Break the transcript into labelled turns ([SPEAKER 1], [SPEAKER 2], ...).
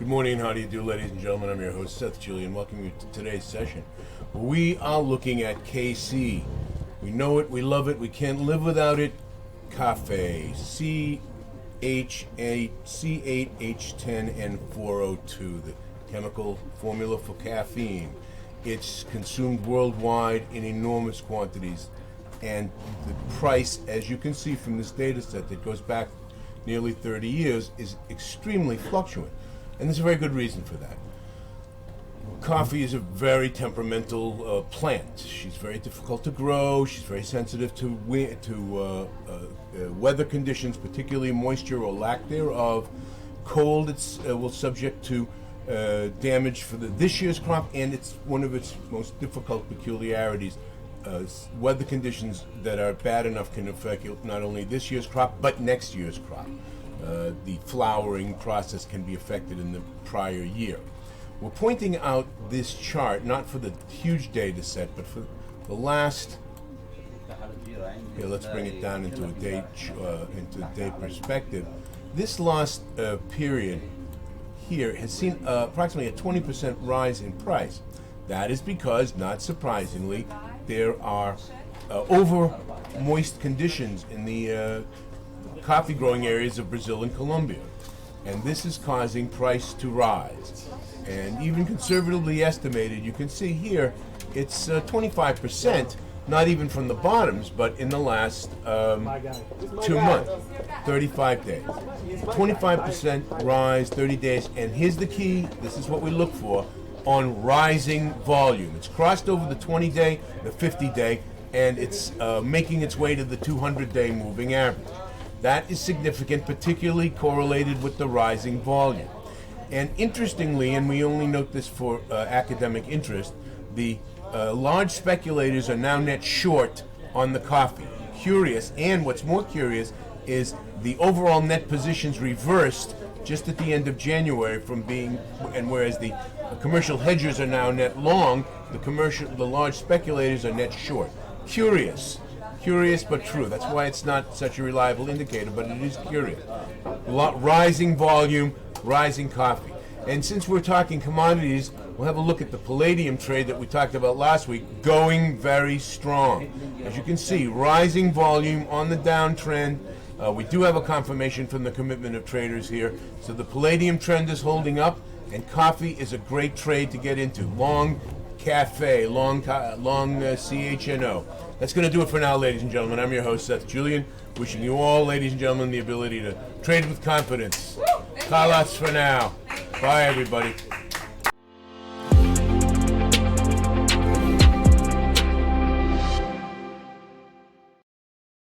[SPEAKER 1] Good morning, how do you do, ladies and gentlemen? I'm your host, Seth Julian. Welcome you to today's session. We are looking at KC. We know it, we love it, we can't live without it. Cafe, C8H10N402, the chemical formula for caffeine. It's consumed worldwide in enormous quantities, and the price, as you can see from this data set that goes back nearly 30 years, is extremely fluctuant. And there's a very good reason for that. Coffee is a very temperamental plant. She's very difficult to grow. She's very sensitive to weather conditions, particularly moisture or lack thereof. Cold, it's will subject to damage for this year's crop, and it's one of its most difficult peculiarities. Weather conditions that are bad enough can affect not only this year's crop, but next year's crop. The flowering process can be affected in the prior year. We're pointing out this chart, not for the huge data set, but for the last, here, let's bring it down into a day perspective. This last period here has seen approximately a 20% rise in price. That is because, not surprisingly, there are over moist conditions in the coffee growing areas of Brazil and Colombia, and this is causing price to rise. And even conservatively estimated, you can see here, it's 25%, not even from the bottoms, but in the last 2 months, 35 days. 25% rise, 30 days, and here's the key, this is what we look for, on rising volume. It's crossed over the 20-day, the 50-day, and it's making its way to the 200-day moving average. That is significant, particularly correlated with the rising volume. And interestingly, and we only note this for academic interest, the large speculators are now net short on the coffee. Curious, and what's more curious is the overall net positions reversed just at the end of January from being, and whereas the commercial hedgers are now net long, the large speculators are net short. Curious but true. That's why it's not such a reliable indicator, but it is curious. Rising volume, rising coffee. And since we're talking commodities, we'll have a look at the palladium trade that we talked about last week, going very strong. As you can see, rising volume on the downtrend. We do have a confirmation from the commitment of traders here. So the palladium trend is holding up, and coffee is a great trade to get into. Long cafe, long CHNO. That's going to do it for now, ladies and gentlemen. I'm your host, Seth Julian, wishing you all, ladies and gentlemen, the ability to trade with confidence. Call outs for now. Bye, everybody.